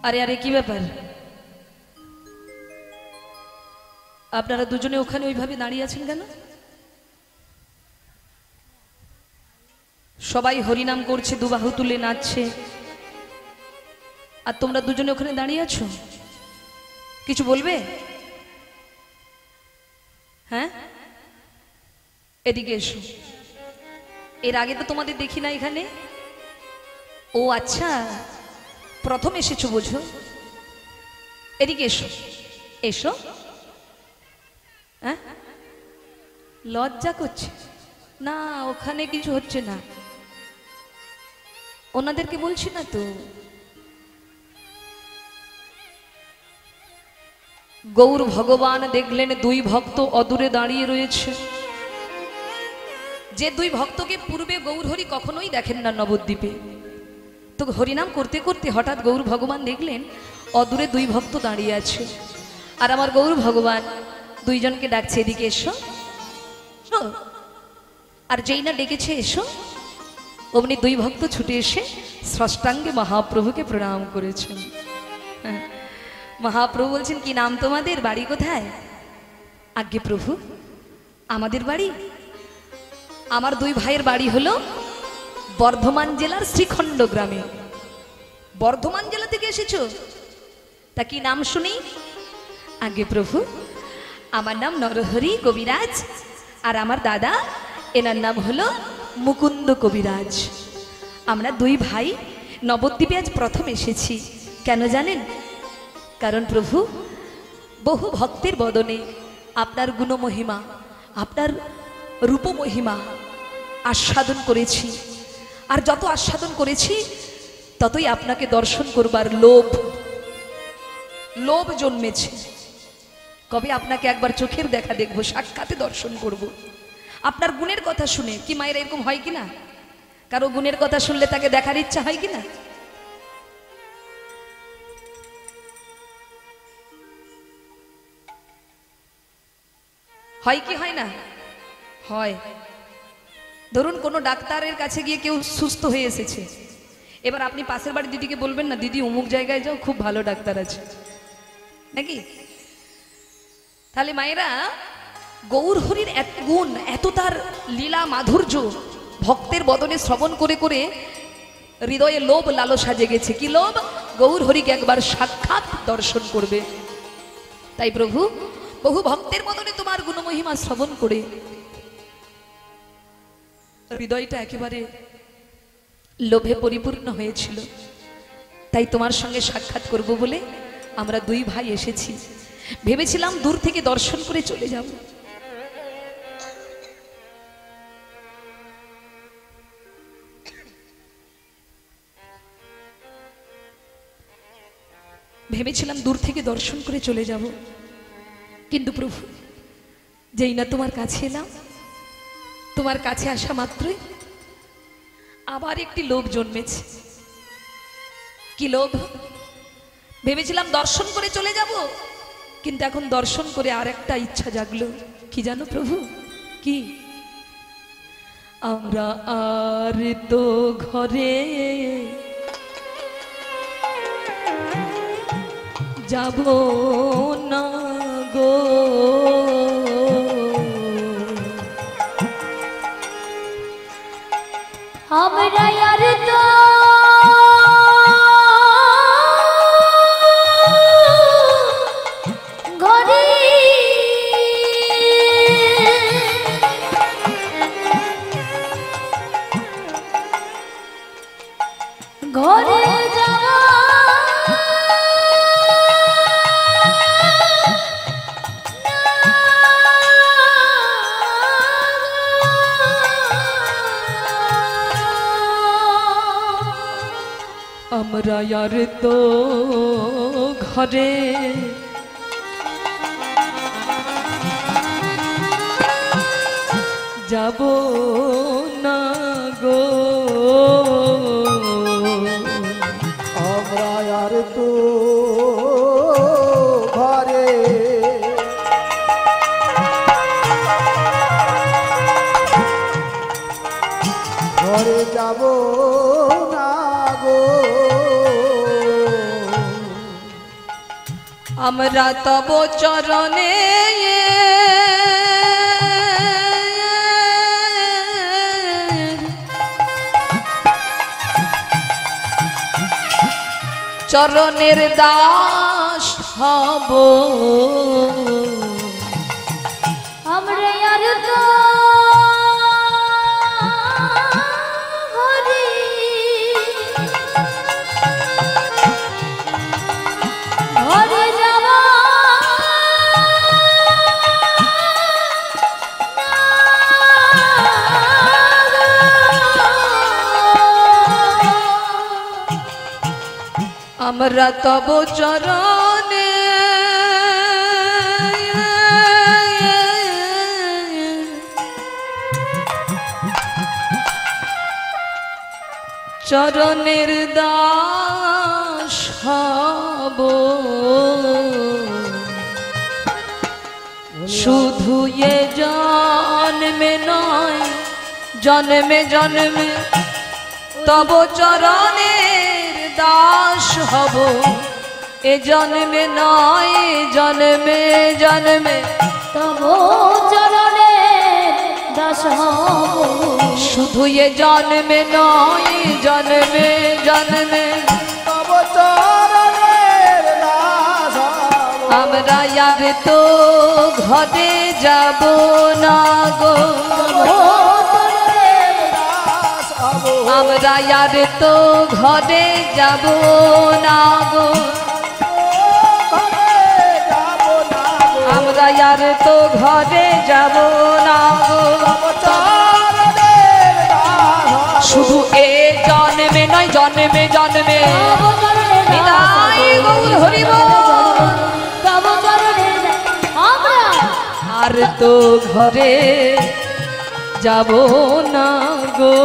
আরে আরে কি ব্যাপার, আপনারা দুজনে ওখানে ওইভাবে দাঁড়িয়ে আছেন কেন? সবাই হরিনাম করছে, দুবাহু তুলে নাচছে, আর তোমরা দুজনে ওখানে দাঁড়িয়ে আছো। কিছু বলবে? হ্যাঁ, এদিকে এসো। এর আগে তো তোমাদের দেখি না এখানে। ও আচ্ছা, প্রথম এসেছো বোঝো। এদিকে এসো, এসো। হ্যাঁ, লজ্জা করছে না, ওখানে কিছু হচ্ছে না, ওনাদেরকে বলছি না তো। গৌর ভগবান দেখলেন দুই ভক্ত অদূরে দাঁড়িয়ে রয়েছে। যে দুই ভক্তকে পূর্বে গৌরহরি কখনোই দেখেন না নবদ্বীপে, তো হরিনাম করতে করতে হঠাৎ গৌর ভগবান দেখলেন অদূরে দুই ভক্ত দাঁড়িয়ে আছে। আর আমার গৌর ভগবান দুইজনকে ডাকছে, এদিকে এসো। আর যেই না ডেকেছে এসো, অমনি দুই ভক্ত ছুটে এসে ষষ্ঠাঙ্গে মহাপ্রভুকে প্রণাম করেছেন। মহাপ্রভু বলছেন, কি নাম তোমাদের, বাড়ি কোথায়? আজ্ঞে প্রভু, আমাদের বাড়ি, আমার দুই ভাইয়ের বাড়ি হলো বর্ধমান জেলার শ্রীখণ্ড গ্রামে। বর্ধমান জেলা থেকে এসেছো? তা কি নাম শুনি? আজ্ঞে প্রভু, আমার নাম নরহরি কবিরাজ, আর আমার দাদা, এনার নাম হলো মুকুন্দ কবিরাজ। আমরা দুই ভাই নবদ্বীপে আজ প্রথম এসেছি। কেন জানেন? কারণ প্রভু, বহু ভক্তের বদনে আপনার গুণমহিমা, আপনার রূপমহিমা আস্বাদন করেছি, আর যত আস্বাদন করেছি ততই আপনাকে দর্শন করবার লোভ জন্মেছে। কবে আপনাকে একবার চোখের দেখা দেখবো, সাক্ষাতে দর্শন করব। আপনার গুণের কথা শুনে কি মায়ের এরকম হয় কিনা? কারো গুণের কথা শুনলে তাকে দেখার ইচ্ছা হয় কিনা? হয় কি হয় না? হয়। ধরুন কোনো ডাক্তারের কাছে গিয়ে কেউ সুস্থ হয়ে এসেছে, এবার আপনি পাশের বাড়ির দিদিকে বলবেন না, দিদি অমুক জায়গায় যাও, খুব ভালো ডাক্তার আছে, নাকি? তাহলে মায়েরা, গৌর হরির এত গুণ, এত তার লীলা মাধুর্য ভক্তের বদনে শ্রবণ করে করে হৃদয়ে লোভ লালসা জেগেছে। কি লোভ? গৌর হরিকে একবার সাক্ষাৎ দর্শন করবে। তাই প্রভু, বহু ভক্তের বদনে তোমার গুণমহিমা শ্রবণ করে হৃদয়টা একেবারে লোভে পরিপূর্ণ হয়েছিল। তাই তোমার সঙ্গে সাক্ষাৎ করব বলে আমরা দুই ভাই এসেছি। ভেবেছিলাম দূর থেকে দর্শন করে চলে যাব, কিন্তু প্রভু, যেই না তোমার কাছে এলাম, তোমার কাছে আসা মাত্রই আবার একটি লোভ জন্মেছে। কি লোভ? ভেবেছিলাম দর্শন করে চলে যাব, কিন্তু এখন দর্শন করে আর একটা ইচ্ছা জাগলো। কি জানো প্রভু? কি? আমরা আর তো ঘরে যাব না গো, আমরা আর তো ঘরে ঘরে যাওয়া আমরা আর তো ঘরে যাব না গো, আমরা আর তো ঘরে ঘরে যাব না গো। আমরা তব চরণে চরণের দাস হব আমরা আর তো হরি ঘরে যাব আমরা তব চরণে চরণের দাস হব শুধু এ জন্মে নয় জন্মে জন্মে তব চরণের দাস হব এ জন্মে নয় জন্মে জন্মে তব চরণে দাস হব শুধু এ জন্মে নয় জন্মে জন্মে তব চরণের দাস হব। আমরা আর তো ঘরে যাব না গো দাস হব। আমরা আর তো ঘরে যাব না গো ঘরে যাব না গো। আমরা আর তো ঘরে যাব না গো তব চরণের দাস হব। শুধু এ জন্মে নয় জন্মে জন্মে নিতাই গৌর হরি বল। তব চরণে আমরা আর তো ঘরে যাব না গো।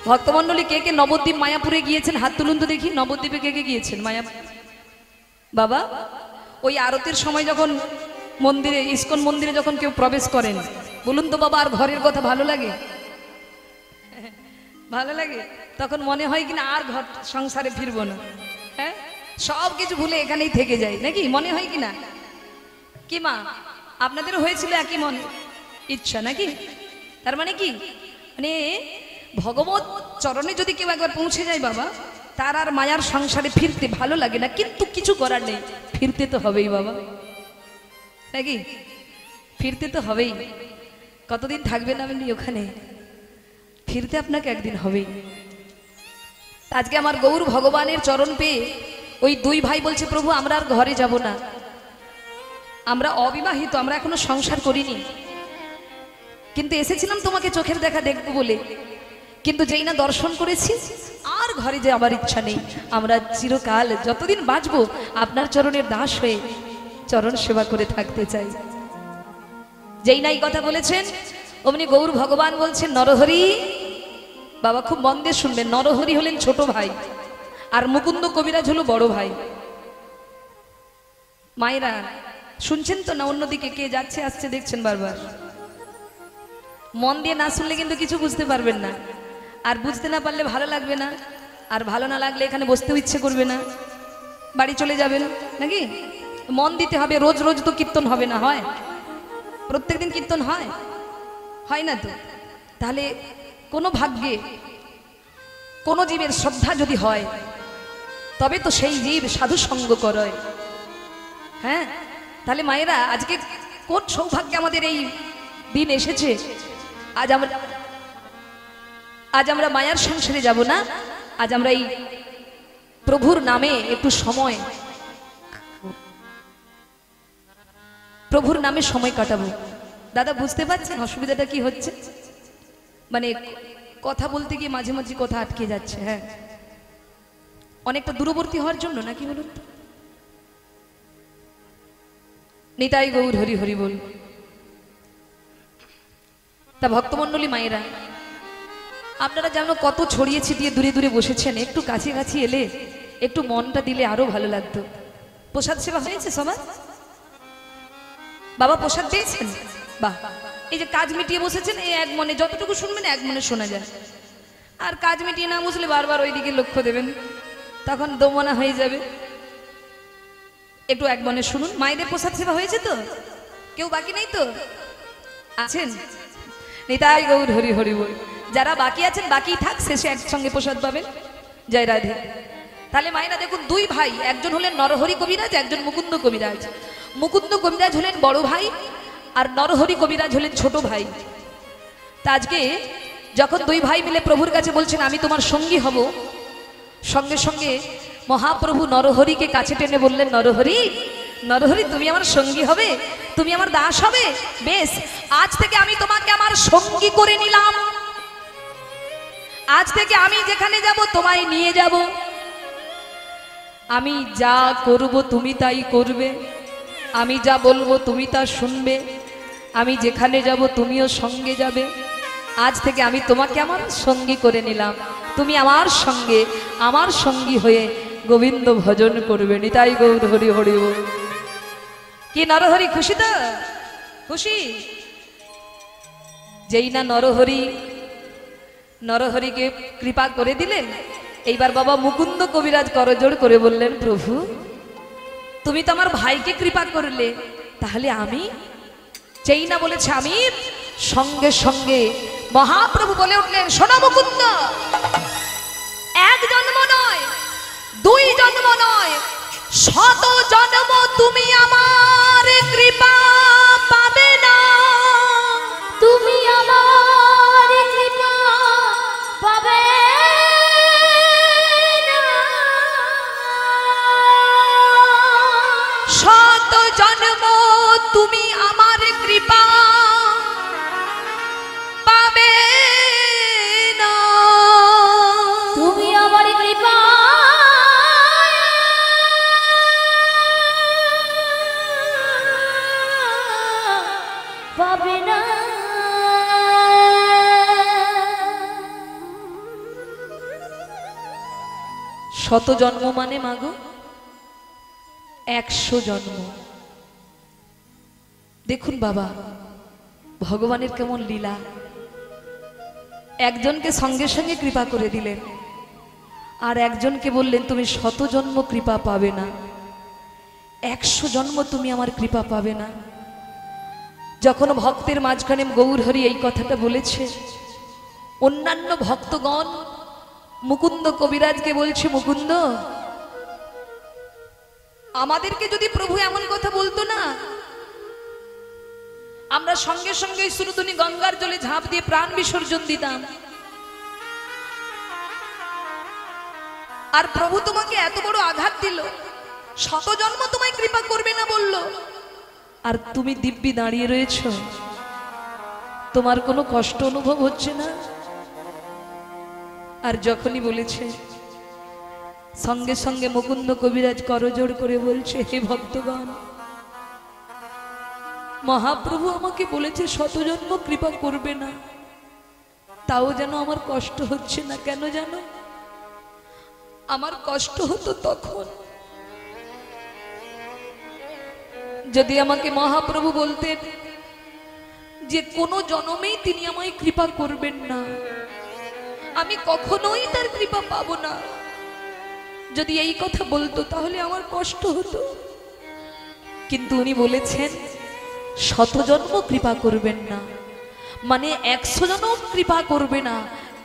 ভক্তমণ্ডলী কে কে নবদ্বীপ মায়াপুরে গিয়েছেন হাত তুলুন তো দেখি। নবদ্বীপে কে কে গিয়েছেন মায়াপুর? বাবা ওই আরতির সময় যখন মন্দিরে ইস্কন মন্দিরে যখন কেউ প্রবেশ করেন বলুন তো বাবা আর ঘরের কথা ভালো লাগে? ভালো লাগে? তখন মনে হয় কিনা আর ঘর সংসারে ফিরবো না, হ্যাঁ সব কিছু ভুলে এখানেই থেকে যাই, নাকি মনে হয় কিনা? কি মা আপনাদেরও হয়েছিল একই মনে ইচ্ছা নাকি? তার মানে কি, মানে ভগবত চরণে যদি কেউ একবার পৌঁছে যায় বাবা তার আর মায়ার সংসারে ফিরতে ভালো লাগে না, কিন্তু কিছু করার নেই, ফিরতে তো হবেই বাবা, নাকি? ফিরতে তো হবেই। কতদিন থাকবেন আপনি ওখানে? ফিরতে আপনাকে একদিন হবেই। আজকে আমার গৌর ভগবানের চরণ পেয়ে ওই দুই ভাই বলছে প্রভু আমরা আর ঘরে যাব না, আমরা অবিবাহিত, আমরা এখনো সংসার করিনি, কিন্তু এসেছিলাম তোমাকে চোখের দেখা দেখবো বলে, কিন্তু যেই না দর্শন করেছি আর ঘরে যে আমার ইচ্ছা নেই, আমরা চিরকাল যতদিন বাঁচবো আপনার চরণের দাস হয়ে চরণ সেবা করে থাকতে চাই। যেই না এই কথা বলেছেন অমনি গৌর ভগবান বলছেন নরহরি, বাবা খুব মন দিয়ে শুনবেন, নরহরি হলেন ছোট ভাই আর মুকুন্দ কবিরাজ হলো বড় ভাই। মায়েরা শুনছেন তো না? অন্যদিকে কে যাচ্ছে আসছে দেখছেন বারবার? মন দিয়ে না শুনলে কিন্তু কিছু বুঝতে পারবেন না, আর বুঝতে না পারলে ভালো লাগবে না, আর ভালো না লাগলে এখানে বসতেও ইচ্ছে করবে না, বাড়ি চলে যাবেন, নাকি? মন দিতে হবে। রোজ রোজ তো কীর্তন হবে না, হয়? প্রত্যেকদিন কীর্তন হয়? হয় না তো। তাহলে কোনো ভাগ্যে কোনো জীবের শ্রদ্ধা যদি হয় তবে তো সেই জীব সাধু সঙ্গ করে। হ্যাঁ, তাহলে মায়েরা আজকে কোন সৌভাগ্যে আমাদের এই দিন এসেছে। আজ আমরা মায়ার সংসারে যাব না, আজ আমরা এই প্রভুর নামে একটু সময়, প্রভুর নামে সময় কাটাবো। দাদা বুঝতে পারছেন অসুবিধাটা কি হচ্ছে? মানে কথা বলতে গিয়ে মাঝে মাঝে কথা আটকে যাচ্ছে। হ্যাঁ, অনেকটা দূরবর্তী হওয়ার জন্য নাকি বলুন? নিতাই গৌর হরি হরি বল। তা ভক্তমণ্ডলী মায়েরা আপনারা যেন কত ছড়িয়ে ছিটিয়ে দূরে দূরে বসেছেন, একটু কাছে কাছে এলে একটু মনটা দিলে আরো ভালো লাগতো। প্রসাদ সেবা হয়েছে সবার? বাবা প্রসাদ পেয়েছেন? বাহ, এই যে কাজ মিটিয়ে বসেছেন এই এক মনে, যতটুকু শুনবেন এক মনে শোনা যায়। আর কাজ মিটিয়ে না বসলে বারবার ওইদিকে লক্ষ্য দেবেন, তখন দোমনা হয়ে যাবে। একটু এক মনে শুনুন। মায়েদের প্রসাদ সেবা হয়েছে তো? কেউ বাকি নেই তো? আছেন? নিতাই গৌর হরি হরি বল। যারা বাকি আছেন বাকি থাক, শেষে একসঙ্গে প্রসাদ পাবেন। জয় রাধে। তাহলে মায়েরা দেখুন, দুই ভাই, একজন হলেন নরহরি কবিরাজ, একজন মুকুন্দ কবিরাজ। মুকুন্দ কবিরাজ হলেন বড় ভাই, আর নরহরি কবিরাজ হলেন ছোট ভাই। তা আজকে যখন দুই ভাই মিলে প্রভুর কাছে বলছেন আমি তোমার সঙ্গী হব, সঙ্গে সঙ্গে মহাপ্রভু নরহরিকে কাছে টেনে বললেন, নরহরি, নরহরি তুমি আমার সঙ্গী হবে, তুমি আমার দাস হবে। বেশ, আজ থেকে আমি তোমাকে আমার সঙ্গী করে নিলাম। আজ থেকে আমি যেখানে যাব তোমায় নিয়ে যাব। আমি যা করব তুমি তাই করবে, আমি যা বলবো তুমি তা শুনবে, আমি যেখানে যাব তুমিও সঙ্গে যাবে। আজ থেকে আমি তোমাকে আমার সঙ্গী করে নিলাম, তুমি আমার সঙ্গে, আমার সঙ্গী হয়ে গোবিন্দ ভজন করবে। নিতাই গৌর হরি হরি বল। কি নরহরি খুশি তো? খুশি? যেই না নরহরিকে কৃপা করে দিলেন, এইবার বাবা মুকুন্দ কবিরাজ করজোড় করে বললেন, প্রভু তুমি তো আমার ভাইকে কৃপা করলে, তাহলে আমি? যেই না বলেছে আমি, সঙ্গে সঙ্গে মহাপ্রভু বলে উঠলেন, শোনো মুকুন্দ, এক জন্ম নয়, দুই জন্ম নয়, শত জন্ম তুমি আমার কৃপা পাবে না। তুমি আমার কৃপা পাবে না। শত জন্ম তুমি আমার কৃপা পাবে না। তুমি আমার কৃপা পাবে না। শত জন্ম মানে মাগো 100 জন্ম। দেখুন বাবা, ভগবানের কেমন লীলা। একজনকে সঙ্গে সঙ্গে কৃপা করে দিলেন, আর একজনকে বললেন তুমি শত জন্ম কৃপা পাবে না, 100 জন্ম তুমি আমার কৃপা পাবে না। যখন ভক্তের মাঝখানে গৌরহরি এই কথাটা বলেছে, অন্যান্য ভক্তগণ মুকুন্দ কবিরাজকে বলছে, মুকুন্দ আমাদেরকে যদি প্রভু এমন কথা বলতো না, আমরা সঙ্গে সঙ্গে সুরতুনি গঙ্গার জলে ঝাঁপ দিয়ে প্রাণ বিসর্জন দিতাম। আর প্রভু তোমাকে এত বড় আঘাত দিল, শত জন্ম তোমায় কৃপা করবে না বলল, আর তুমি দিব্যি দাঁড়িয়ে রয়েছ, তোমার কোনো কষ্ট অনুভব হচ্ছে না? আর যখনই বলেছে, সঙ্গে সঙ্গে মুকুন্দ কবিরাজ করজোড় করে বলছে, হে ভক্তগণ, মহাপ্রভু আমাকে বলেছে শত জন্ম কৃপা করবে না, তাও যেন আমার কষ্ট হচ্ছে না। কেন জানো? আমার কষ্ট হতো তখন যদি আমাকে মহাপ্রভু বলতেন যে কোনো জন্মেই তিনি আমায় কৃপা করবেন না, আমি কখনোই তার কৃপা পাবো না। যদি এই কথা বলতো তাহলে আমার কষ্ট হতো, কিন্তু উনি বলেছেন শত জন্ম কৃপা করবেন না, মানে 100 জন্ম কৃপা করবে না,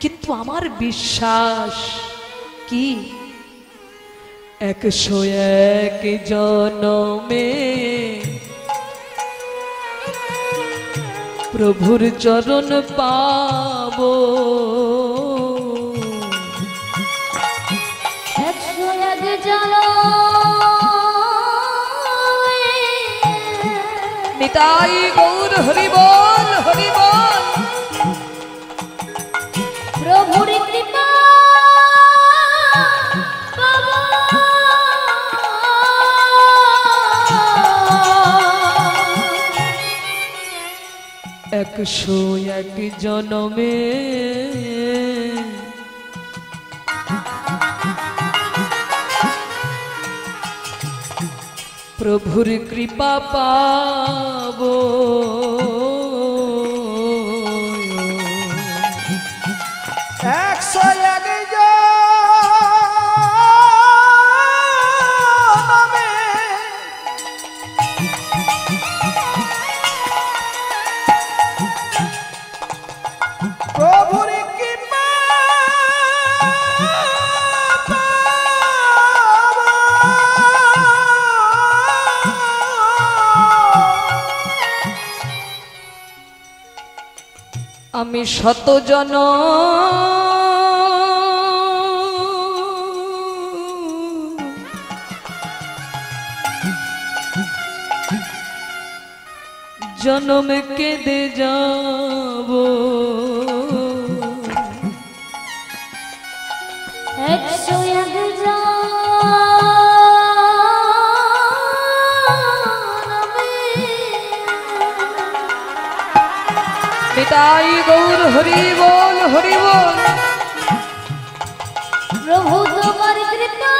কিন্তু আমার বিশ্বাস কি 101 জন্মে প্রভুর চরণ পাবো। 101 জন্ম নিতাই গৌর হরি বল, হরি বল। প্রভুর কৃপা পাবো। 101 জন্মে প্রভুর কৃপা পাবো। 101 জন্মে আমি শত জন জনম কেঁদে যাব, 101 পিতাই গৌর হরি বল হরি বল। প্রভু তোমার কৃপা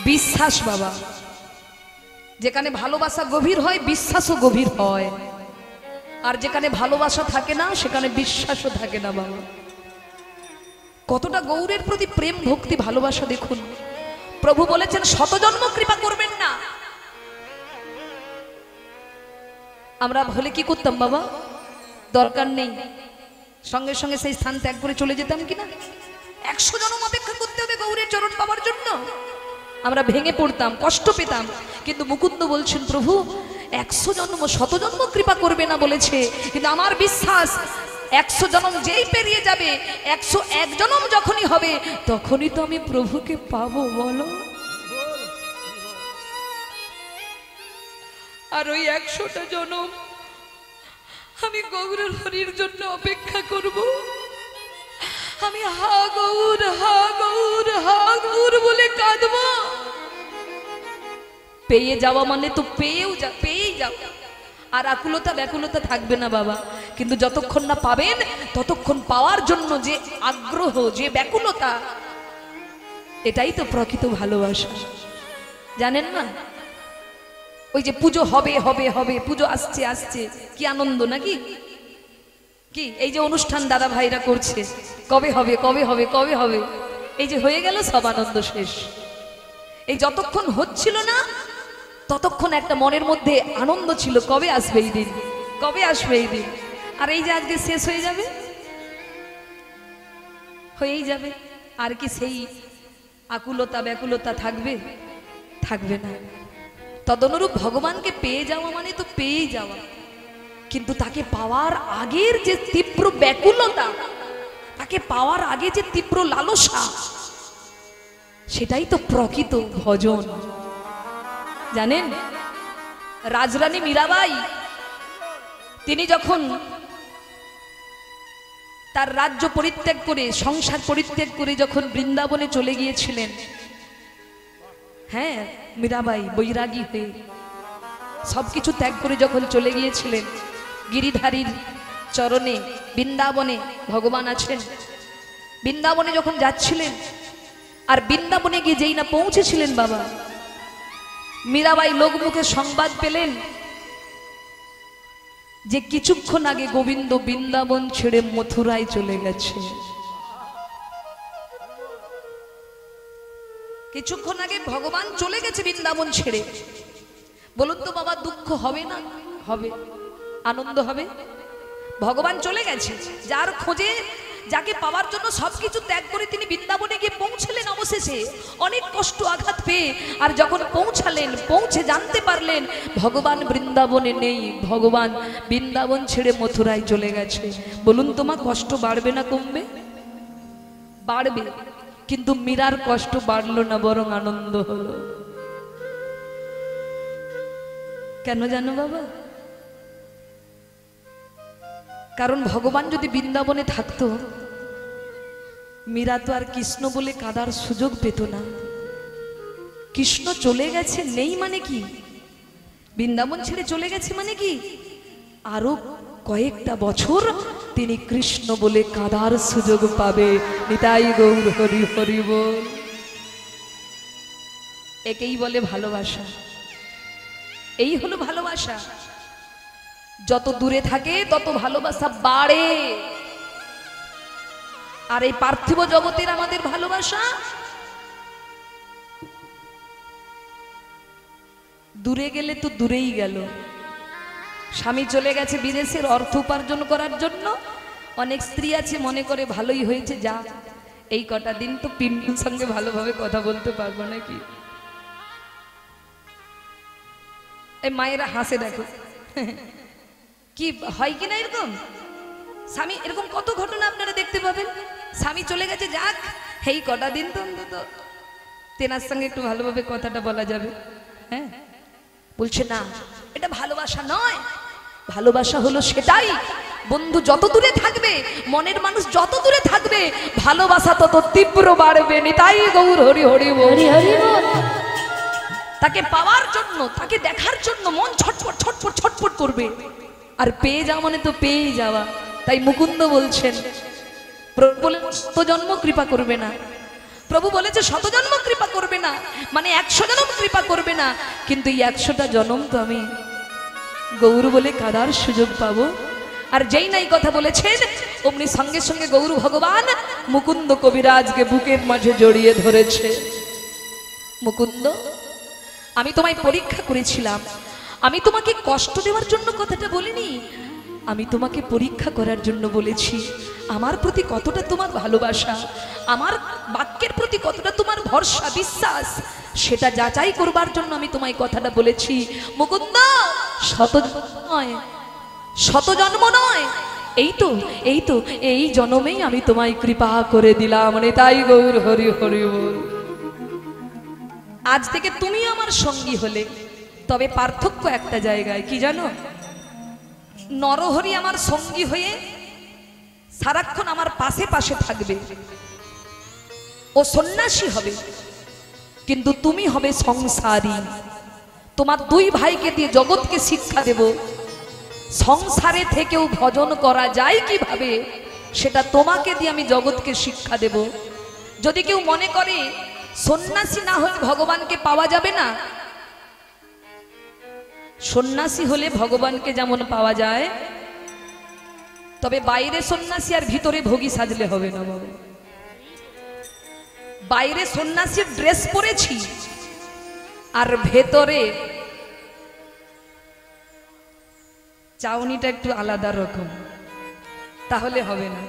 বিশ্বাস বাবা, যেখানে ভালোবাসা গভীর হয় বিশ্বাসও গভীর হয়, আর যেখানে ভালোবাসা থাকে না সেখানে বিশ্বাসও থাকে না বাবা। কতটা গৌরের প্রতি প্রেম ভক্তি ভালোবাসা দেখুন। প্রভু বলেছেন শতজন্ম কৃপা করবেন না। আমরা হলে কি করতাম বাবা? দরকার নেই, সঙ্গে সঙ্গে সেই স্থান ত্যাগ করে চলে যেতাম কিনা? 100 জন্ম অপেক্ষা করতে হবে গৌরের চরণ পাওয়ার জন্য। আমরা ভেঙে পড়তাম, কষ্ট পেতাম, কিন্তু মুকুন্দ বলছেন প্রভু 100 জন্ম 100 জন্ম কৃপা করবে না বলেছে, কিন্তু আমার বিশ্বাস 100 জন্ম যেই পেরিয়ে যাবে, 101 জন্ম যখনই হবে তখনই তো আমি প্রভুকে পাবো বলো। আর ওই 100টা জন্ম আমি গৌরের হরির জন্য অপেক্ষা করব। আমি হা গৌর হা গৌর হা গৌর বলে কাঁদব। পেয়ে যাওয়া মানে তো পেয়েই যাও, আর আকুলতা ব্যাকুলতা থাকবে না বাবা। কিন্তু যতক্ষণ না পাবেন ততক্ষণ পাওয়ার জন্য যে আগ্রহ, যে ব্যাকুলতা, এটাই তো প্রকৃত ভালোবাসা, জানেন না? ওই যে পুজো হবে হবে হবে, পুজো আসছে আসছে, কি আনন্দ নাকি? কি এই যে অনুষ্ঠান দাদা ভাইরা করছে, কবে হবে কবে হবে কবে হবে, এই যে হয়ে গেল সব আনন্দ শেষ। এই যতক্ষণ হচ্ছিল না ততক্ষণ একটা মনের মধ্যে আনন্দ ছিল, কবে আসবে এই দিন, কবে আসবে এই দিন। আর এই যে আজকে শেষ হয়ে যাবে, হয়েই যাবে, আর কি সেই আকুলতা ব্যাকুলতা থাকবে? থাকবে না। তদনুরূপ ভগবানকে পেয়ে যাওয়া মানে তো পেয়েই যাওয়া, কিন্তু তাকে পাওয়ার আগের যে তীব্র ব্যাকুলতা, তাকে পাওয়ার আগে যে তীব্র লালসা, সেটাই তো প্রকৃত ভজন, জানেন? রাজরানী মীরাবাই তিনি যখন তার রাজ্য পরিত্যাগ করে, সংসার পরিত্যাগ করে যখন বৃন্দাবনে চলে গিয়েছিলেন, হ্যাঁ মীরাবাই বৈরাগী হয়ে সবকিছু ত্যাগ করে যখন চলে গিয়েছিলেন, গিরিধারীর চরণে বৃন্দাবনে ভগবান আছেন, বৃন্দাবনে যখন যাচ্ছিলেন, আর বৃন্দাবনে গিয়ে যেই না পৌঁছেছিলেন বাবা, মীরাবাই লোকমুখে সংবাদ পেলেন যে কিছুক্ষণ আগে গোবিন্দ বৃন্দাবন ছেড়ে মথুরায় চলে গেছে। কিছুক্ষণ আগে ভগবান চলে গেছে বৃন্দাবন ছেড়ে। বলুন তো বাবা, দুঃখ হবে না? হবে। আনন্দ হবে? ভগবান চলে গেছে, যার খোঁজে, যাকে পাওয়ার জন্য সবকিছু ত্যাগ করে তিনি বৃন্দাবনে গিয়ে পৌঁছলেন অবশেষে, অনেক কষ্ট আঘাত পেয়ে। আর যখন পৌঁছালেন, পৌঁছে জানতে পারলেন ভগবান বৃন্দাবনে নেই, ভগবান বৃন্দাবন ছেড়ে মথুরায় চলে গেছে। বলুন তোমার কষ্ট বাড়বে না কমবে? বাড়বে। কিন্তু মীরার কষ্ট বাড়লো না, বরং আনন্দ হলো। কেন জানো বাবা? কারণ ভগবান যদি বৃন্দাবনে থাকতো, মীরা তো আর কৃষ্ণ বলে কাঁদার সুযোগ পেত না। কৃষ্ণ চলে গেছে নেই মানে কি? বৃন্দাবন ছেড়ে চলে গেছে মানে কি? আরো কয়েকটা বছর তিনি কৃষ্ণ বলে কাঁদার সুযোগ পাবে। নিতাই গৌর হরি হরি বল। একেই বলে ভালোবাসা। এই হলো ভালোবাসা। যত দূরে থাকে তত ভালোবাসা বাড়ে। আর এই পার্থিব জগতের আমাদের ভালোবাসা দূরে গেলে তো দূরেই গেল। স্বামী চলে গেছে বিদেশের অর্থ উপার্জন করার জন্য, অনেক স্ত্রী আছে মনে করে ভালোই হয়েছে, যা এই কটা দিন তো পিন্টুর সঙ্গে ভালোভাবে কথা বলতে পারবো নাকি? এই মায়েরা হাসে দেখো, কি হয় কিনা এরকম স্বামী, এরকম কত ঘটনা আপনারা দেখতে পাবেন। স্বামী চলে গেছে, যাক এই কটা দিন তো অন্তত তেনার সঙ্গে একটু ভালোভাবে কথাটা বলা যাবে। হ্যাঁ, বলছে না, এটা ভালোবাসা নয়। ভালোবাসা হলো সেটাই, বন্ধু যত দূরে থাকবে, মনের মানুষ যত দূরে থাকবে, ভালোবাসা তত তীব্র বাড়বে। নিতাই গৌর হরি হরি বল। হরি হরি বল। তাকে পাওয়ার জন্য, তাকে দেখার জন্য মন ছটফট ছটফট ছটফট করবে। আর পেয়ে যাওয়া মানে তো পেয়ে যাওয়া। তাই মুকুন্দ বলছেন, প্রভু বলে শত জন্ম কৃপা করবে না। প্রভু বলেছে শত জন্ম কৃপা করবে না, মানে 100 জন্ম কৃপা করবে না, কিন্তু এই 100টা জন্ম তো আমি গৌর বলে কাদার সুযোগ পাবো। আর যেই নাই কথা বলেছেন, অমনি সঙ্গে সঙ্গে গৌর ভগবান মুকুন্দ কবিরাজকে বুকের মাঝে জড়িয়ে ধরেছে। মুকুন্দ, আমি তোমায় পরীক্ষা করেছিলাম, আমি তোমাকে কষ্ট দেওয়ার জন্য কথাটা বলিনি, আমি তোমাকে পরীক্ষা করার জন্য বলেছি। আমার প্রতি কতটা তোমার ভালোবাসা, আমার বাক্যের প্রতি কতটা তোমার ভরসা বিশ্বাস, সেটা যাচাই করবার জন্য আমি তোমায় কথাটা বলেছি। মুকুন্দ, শত নয়, শত জন্ম নয়, এই জন্মেই আমি তোমায় কৃপা করে দিলাম। মানে তাই গৌর হরি হরি বল। আজ থেকে তুমি আমার সঙ্গী হলে, তবে পার্থক্য একটা জায়গায়, কি জানো? নরহরি আমার সঙ্গী হয়ে সারাক্ষণ আমার পাশে পাশে থাকবে, ও সন্ন্যাসী হবে, কিন্তু তুমি হবে সংসারী। তোমার দুই ভাইকে দিয়ে জগৎকে শিক্ষা দেব, সংসারে থেকেও ভজন করা যায় কিভাবে, সেটা তোমাকে দিয়ে আমি জগৎকে শিক্ষা দেব। যদি কেউ মনে করে সন্ন্যাসী না হলে ভগবানকে পাওয়া যাবে না, সন্ন্যাসী হলে ভগবানকে যেমন পাওয়া যায়, তবে বাইরে সন্ন্যাসী আর ভিতরে ভোগী সাজলে হবে না বাবা। বাইরে সন্ন্যাসীর ড্রেস পরেছি আর ভেতরে চাউনিটা একটু আলাদা রকম, তাহলে হবে না।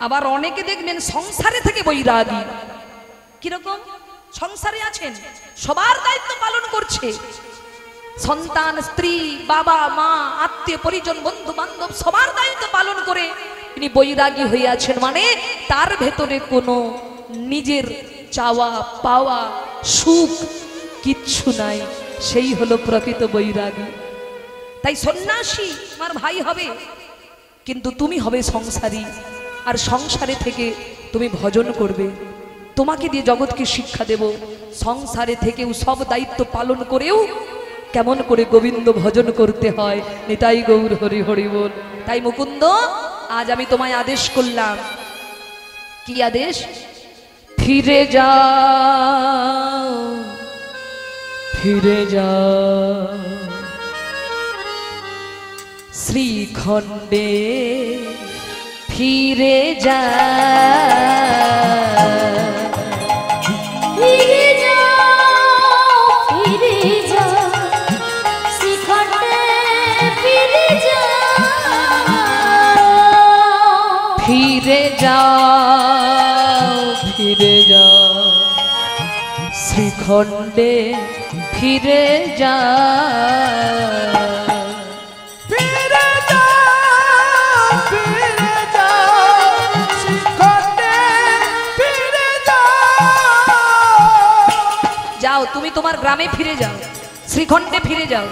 আবার অনেকে দেখবেন সংসারে থেকে বৈরাগী, কিরকম? সংসারে আছেন, সবার দায়িত্ব পালন করছে, সন্তান, স্ত্রী, বাবা মা, আত্মীয় পরিজন, বন্ধু বান্ধব সবার দায়িত্ব পালন করে তিনি বৈরাগী হয়ে আছেন, মানে তার ভেতরে কোনো নিজের চাওয়া পাওয়া সুখ কিচ্ছু নাই, সেই হলো প্রকৃত বৈরাগী। তাই সন্ন্যাসী আমার ভাই হবে, কিন্তু তুমি হবে সংসারী, আর সংসারে থেকে তুমি ভজন করবে, তোমাকে দিয়ে জগৎকে শিক্ষা দেব। সংসারে থেকেও সব দায়িত্ব পালন করেও কেমন করে গোবিন্দ ভজন করতে হয়। নিতাই গৌর হরি হরি বল। তাই মুকুন্দ, আজ আমি তোমায় আদেশ করলাম। কি আদেশ? ফিরে যাও, ফিরে যাও শ্রীখণ্ডে, ফিরে যাও, ফিরে যাও, ফিরে যাও শ্রীখণ্ডে, ফিরে যাও, ফিরে যাও, ফিরে যাও শ্রীখণ্ডে, ফিরে যাও। যাও, তুমি তোমার গ্রামে ফিরে যাও, শ্রীখণ্ডে ফিরে যাও।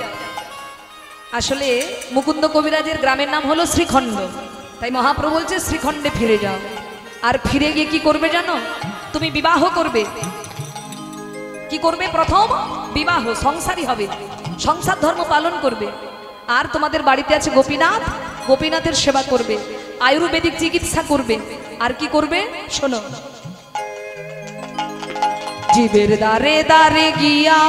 আসলে মুকুন্দ কবিরাজের গ্রামের নাম হলো শ্রীখণ্ড, তাই মহাপ্রভু বলছে শ্রীখণ্ডে ফিরে যাও। আর ফিরে গিয়ে কি করবে জানো? তুমি বিবাহ করবে। কি করবে? প্রথম বিবাহ, সংসারী হবে, সংসার ধর্ম পালন করবে। আর তোমাদের বাড়িতে আছে গোপীনাথ, গোপীনাথের সেবা করবে, আয়ুর্বেদিক চিকিৎসা করবে। আর কি করবে শোনো, জীবের দারে দারে গিয়া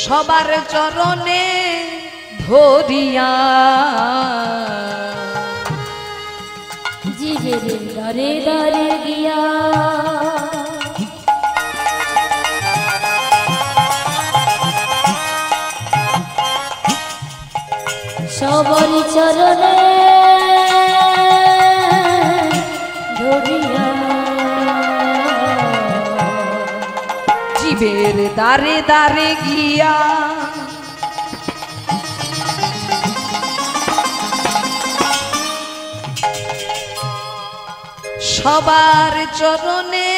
সবার চরণে ধরিয়া, জীবের দারে দারে গিয়া সবরি চরণে ধরিয়া জীবের দ্বারে দ্বারে গিয়া সবার চরণে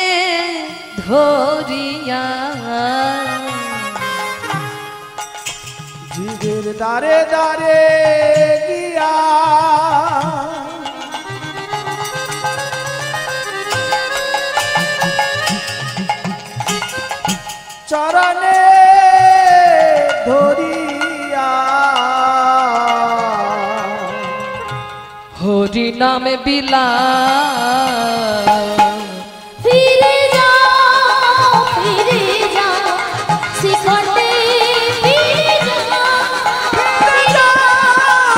ধরিয়া জীবের দ্বারে দ্বারে গিয়া চরণে ধরিয়া হরি নামে বিলা ফিরে যাও শিখতে ফিরে যাও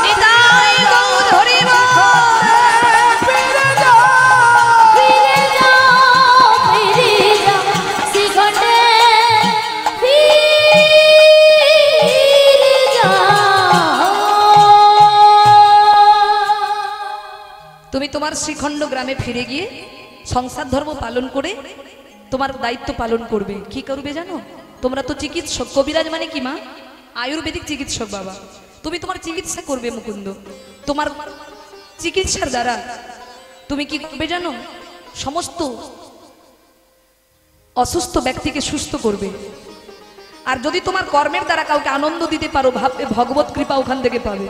নিতাই গৌর হরি বল। ফিরে যাও শিখতে ফিরে যাও। তুমি তোমার শ্রীখণ্ড গ্রামে ফিরে গিয়ে সংসার ধর্ম পালন করে তোমার দায়িত্ব পালন করবে। কি করবে জানো? তোমরা তো চিকিৎসক, কবিরাজ মানে কি মা? আয়ুর্বেদিক চিকিৎসক বাবা। তুমি তোমার চিকিৎসা করবে মুকুন্দ। তোমার চিকিৎসার দ্বারা তুমি কি করবে জানো? সমস্ত অসুস্থ ব্যক্তিকে সুস্থ করবে। আর যদি তোমার কর্মের দ্বারা কাউকে আনন্দ দিতে পারো, ভাববে ভগবত কৃপা ওখান থেকে পাবে।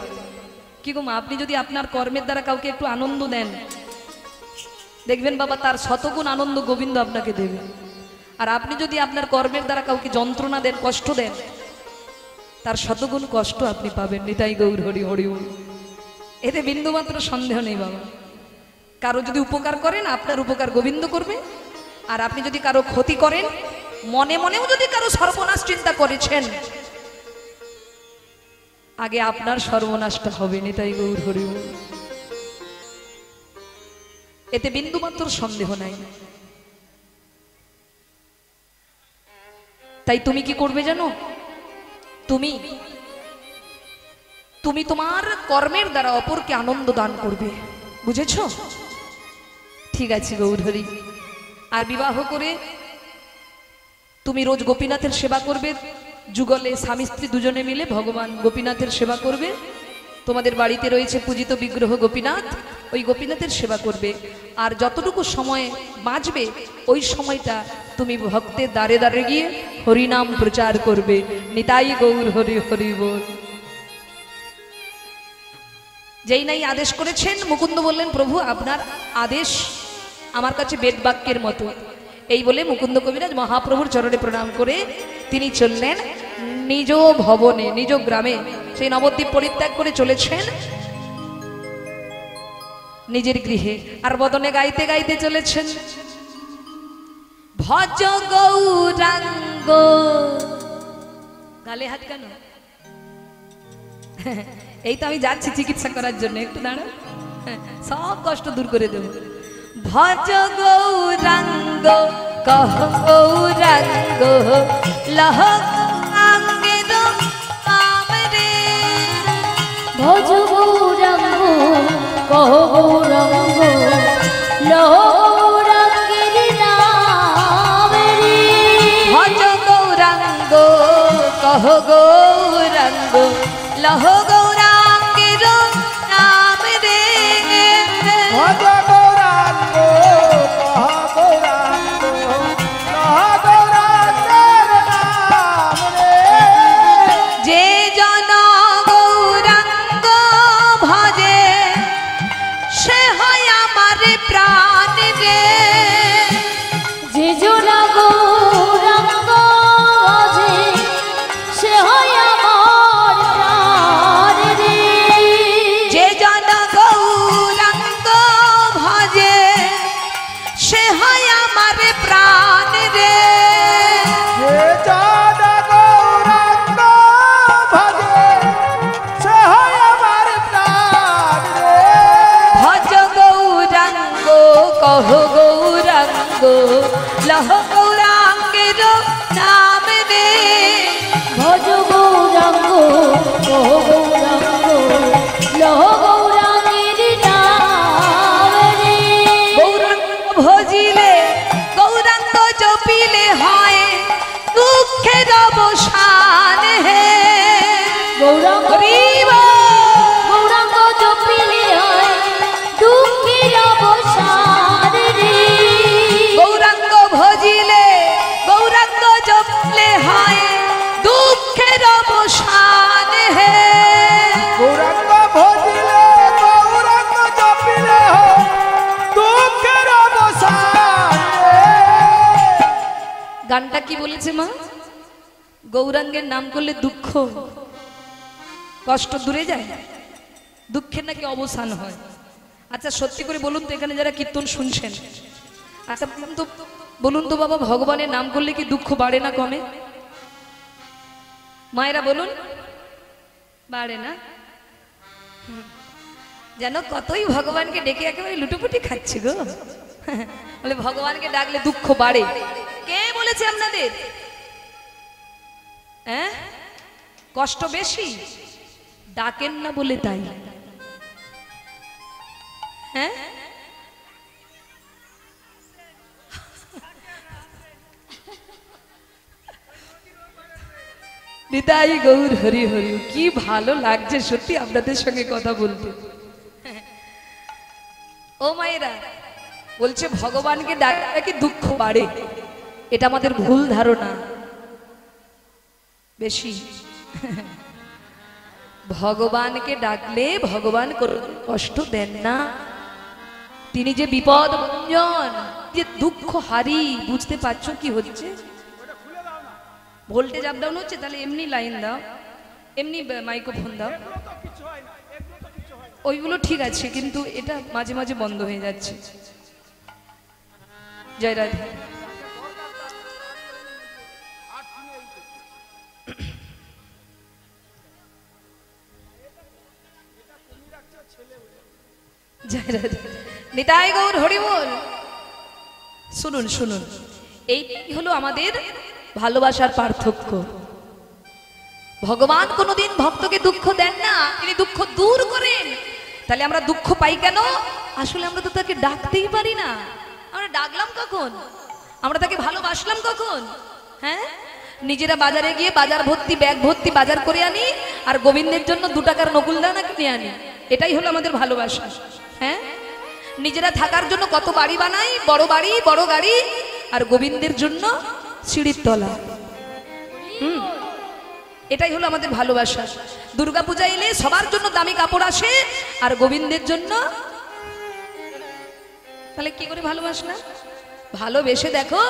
কি গো মা, আপনি যদি আপনার কর্মের দ্বারা কাউকে একটু আনন্দ দেন, দেখবেন বাবা তার শতগুণ আনন্দ গোবিন্দ আপনাকে দেবে। আর আপনি যদি আপনার কর্মের দ্বারা কাউকে যন্ত্রণা দেন, কষ্ট দেন, তার শতগুণ কষ্ট আপনি পাবেন। নিতাই গৌর হরি হরি বল। এতে বিন্দুমাত্র সন্দেহ নেই বাবা। কারো যদি উপকার করেন, আপনার উপকার গোবিন্দ করবে। আর আপনি যদি কারো ক্ষতি করেন, মনে মনেও যদি কারো সর্বনাশ চিন্তা করেছেন, আগে আপনার সর্বনাশটা হবে। নিতাই গৌর হরি বল। এতে বিন্দুমাত্র সন্দেহ নাই। তাই তুমি কি করবে জানো? তুমি তোমার কর্মের দ্বারা অপরকে আনন্দ দান করবে। বুঝেছো? ঠিক আছে গৌর হরি। আর বিবাহ করে তুমি রোজ গোপীনাথের সেবা করবে। যুগলে স্বামী স্ত্রী দুজনে মিলে ভগবান গোপীনাথের সেবা করবে। তোমাদের বাড়িতে রয়েছে পূজিত বিগ্রহ গোপীনাথ, ওই গোপীনাথের সেবা করবে। আর যতটুকু সময় বাঁচবে, ওই সময়টা তুমি ভক্তের দ্বারে দ্বারে গিয়ে হরিনাম প্রচার করবে। নিতাই গৌর হরি হরি বল। যেই নাই আদেশ করেছেন, মুকুন্দ বললেন প্রভু আপনার আদেশ আমার কাছে বেদ বাক্যের মতো। এই বলে মুকুন্দ কবিরাজ মহাপ্রভুর চরণে প্রণাম করে তিনি চললেন নিজ ভবনে, নিজ গ্রামে। সেই নবদ্বীপ পরিত্যাগ করে চলেছেন নিজের গৃহে। আর বদনে গাইতে গাইতে চলেছেন ভজ গৌরাঙ্গ। গালে হাত কেন? এই তো আমি যাচ্ছি চিকিৎসা করার জন্য, একটু দাঁড়া, সব কষ্ট দূর করে দেব। ভজ গৌরাঙ্গ কহ গৌরাঙ্গ লহ আঙ্গের আমরে। ভজ গৌরাঙ্গ কহ গৌরাঙ্গ লহ গৌরাঙ্গের নামে। ভজ গৌরাঙ্গ কহ গৌরাঙ্গ লহ গৌরাঙ্গের নামরে। ভজ গৌরাঙ্গ কহ গৌরাঙ্গ কহ গৌরাঙ্গের নাম রে। যে জন গৌরাঙ্গ ভজে সে হয় আমার প্রাণ রে। যে জনা গৌরাঙ্গ ভজে সে হয় আমার প্রাণ গানটা কি বলেছে মা? গৌরাঙ্গের নাম করলে দুঃখ কষ্ট দূরে যায়, দুঃখের নাকি অবসান হয়। আচ্ছা সত্যি করে বলুন তো, এখানে যারা কীর্তন শুনছেন, আচ্ছা বলুন তো বাবা, ভগবানের নাম করলে কি দুঃখ বাড়ে না কমে? মায়েরা বলুন, বাড়ে না? যেন কতই ভগবানকে ডেকে একেবারে লুটোপুটি খাচ্ছি গো। বলে ভগবানকে ডাকলে দুঃখ বাড়ে। কে বলেছে আপনাদের? হ্যাঁ, কষ্ট বেশি? ডাকেন না বলে তাই। হ্যাঁ, নিতাই গৌর হরি হরি। কি ভালো লাগছে সত্যি আপনাদের সঙ্গে কথা বলতে। ও মায়েরা, বলছে ভগবানকে ডাকলে কি দুঃখ বাড়ে? এটা আমাদের ভুল ধারণা বেশি। ভগবানকে ডাকলে ভগবান কষ্ট দেন না। তিনি যে বিপদ ভঞ্জন, যে দুঃখ হারি। বুঝতে পারছো কি হচ্ছে? ভোল্টেজ আপ ডাউন হচ্ছে, তাহলে এমনি লাইন দাও, এমনি মাইক্রোফোন দাও। ওইগুলো ঠিক আছে, কিন্তু এটা মাঝে মাঝে বন্ধ হয়ে যাচ্ছে। জয় রাধে। জয় রাধে। নিতাই গৌর হরি বল। শুনুন শুনুন, এই হলো আমাদের ভালোবাসার পার্থক্য। ভগবান কোনোদিন ভক্তকে দুঃখ দেন না, তিনি দুঃখ দূর করেন। তাহলে আমরা দুঃখ পাই কেন? আসলে আমরা তো তাকে ডাকতেই পারি না। আমরা ডাকলাম কখন? আমরা তাকে ভালোবাসলাম কখন? হ্যাঁ, নিজেরা বাজারে গিয়ে বাজার ভর্তি ব্যাগ ভর্তি বাজার করে আনি, আর গোবিন্দের জন্য 2 টাকার নকুলদানা কিনে আনি। এটাই হলো আমাদের ভালোবাসা। হ্যাঁ, নিজেরা থাকার জন্য কত বাড়ি বানাই, বড় বাড়ি বড় গাড়ি, আর গোবিন্দের জন্য সিঁড়ির তলা। এটাই হলো আমাদের ভালোবাসা। দুর্গাপূজা এলে সবার জন্য দামি কাপড় আসে, আর গোবিন্দের জন্য। তাহলে কি করে ভালোবাসনা? ভালোবেসে দেখো,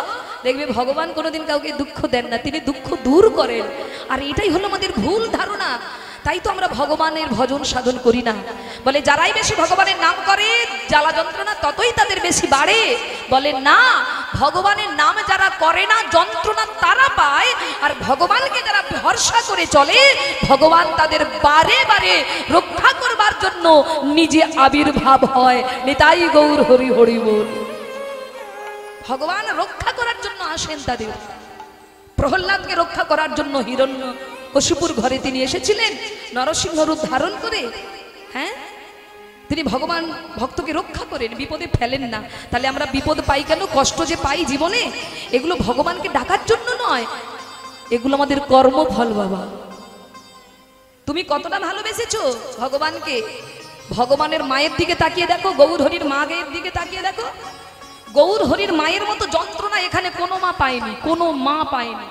দেখবে ভগবান কোনোদিন কাউকে দুঃখ দেন না, তিনি দুঃখ দূর করেন। আর এটাই হলো আমাদের ভুল ধারণা। তাই তো আমরা ভগবানের ভজন সাধন করি না। বলে যারাই বেশি ভগবানের নাম করে জ্বালা যন্ত্রণা ততই তাদের বেশি বাড়ে। বলে না, ভগবানের নাম যারা করে না যন্ত্রণা তারা পায়, আর ভগবানকে যারা ভরসা করে চলে ভগবান তাদের বারে বারে রক্ষা করবার জন্য নিজে আবির্ভাব হয়। নিতাই গৌর হরি হরি বল। ভগবান রক্ষা করার জন্য আসেন তাদের। প্রহ্লাদকে রক্ষা করার জন্য হিরণ্য কশিপুর ঘরে তিনি এসেছিলেন নরসিংহ রূপ ধারণ করে। হ্যাঁ, তিনি ভগবান ভক্তকে রক্ষা করেন, বিপদে ফেলেন না। তাহলে আমরা বিপদ পাই কেন, কষ্ট যে পাই জীবনে, এগুলো ভগবানকে ডাকার জন্য নয়, এগুলো আমাদের কর্মফল। বাবা, তুমি কতটা ভালোবেসেছো ভগবানকে? ভগবানের মায়ের দিকে তাকিয়ে দেখো, গৌর হরির মায়ের দিকে তাকিয়ে দেখো। গৌর হরির মায়ের মতো যন্ত্রণা এখানে কোনো মা পায়নি, কোনো মা পায়নি।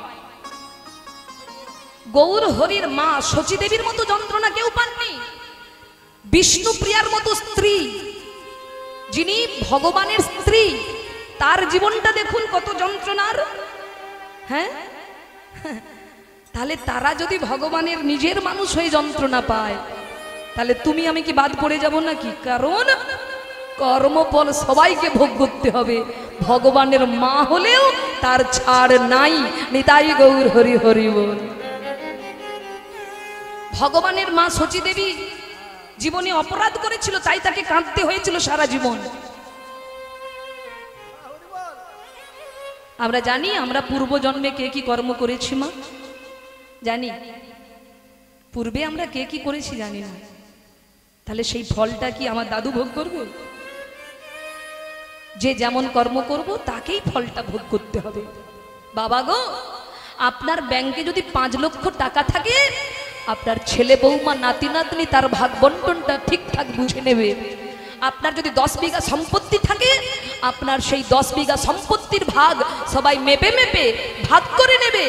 গৌর হরির মা শচী দেবীর মতো যন্ত্রণা কেউ পাননি। বিষ্ণুপ্রিয়ার মতো স্ত্রী, যিনি ভগবানের স্ত্রী, তার জীবনটা দেখুন কত যন্ত্রণার। হ্যাঁ, তাহলে তারা যদি ভগবানের নিজের মানুষ হয়ে যন্ত্রণা পায়, তাহলে তুমি আমি কি বাদ পড়ে যাব নাকি? কারণ কর্মফল সবাইকে ভোগ করতে হবে। ভগবানের মা হলেও তার ছাড় নাই। নিতাই গৌর হরি হরি বল। ভগবানের মা শচী দেবী জীবনে অপরাধ করেছিল, তাই তাকে কাঁদতে হয়েছিল সারা জীবন। আমরা জানি আমরা পূর্ব জন্মে কে কি কর্ম করেছি মা, জানি। পূর্বে আমরা কে কি করেছি জানি না, তাহলে সেই ফলটা কি আমার দাদু ভোগ করবে? যে যেমন কর্ম করব তাকেই ফলটা ভোগ করতে হবে। বাবা গো, আপনার ব্যাংকে যদি 5 লক্ষ টাকা থাকে, আপনার ছেলে বৌমা নাতি নাতনি তার ভাগ বন্টনটা ঠিকঠাক বুঝে নেবে। আপনার যদি 10 বিঘা সম্পত্তি থাকে, আপনার সেই 10 বিঘা সম্পত্তির ভাগ সবাই মেপে মেপে ভাগ করে নেবে।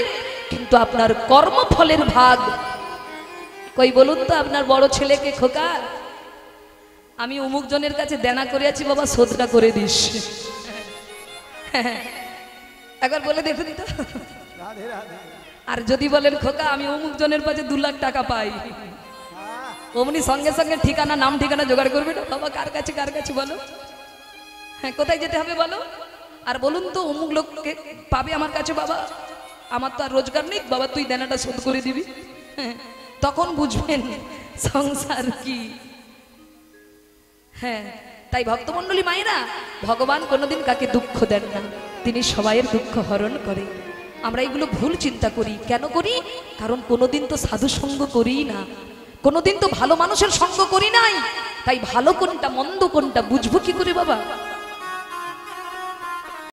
কিন্তু আপনার কর্মফলের ভাগ কই বলুন তো? আপনার বড় ছেলেকে, খোকা আমি অমুক জনের কাছে দেনা করে আছি, বাবা শোধটা করে দিস। একবার বলে দেখুন তো। রাধে রাধে। আর যদি বলেন খোকা আমি অমুক জনের পাশে 2 লাখ টাকা পাই, হ্যাঁ, অমনি সঙ্গে সঙ্গে ঠিকানা, নাম ঠিকানা জোগাড় করবে না। বাবা কার কাছে বলো, হ্যাঁ কোথায় যেতে হবে বলো, আর বলুন তো অমুক লোককে পাবে আমার কাছে। বাবা আমার তো আর রোজগার নেই, বাবা তুই দেনাটা শোধ করে দিবি। হ্যাঁ, তখন বুঝবেন সংসার কি। হ্যাঁ, তাই ভক্তমণ্ডলী মায়েরা, ভগবান কোনোদিন কাকে দুঃখ দেন না, তিনি সবাইয়ের দুঃখ হরণ করে। আমরা এগুলো ভুল চিন্তা করি, কেন করি? কারণ কোনোদিন তো সাধু সঙ্গ করি না, কোনোদিন তো ভালো মানুষের সঙ্গ করি নাই। তাই ভালো কোনটা মন্দ কোনটা বুঝবো কি করে বাবা?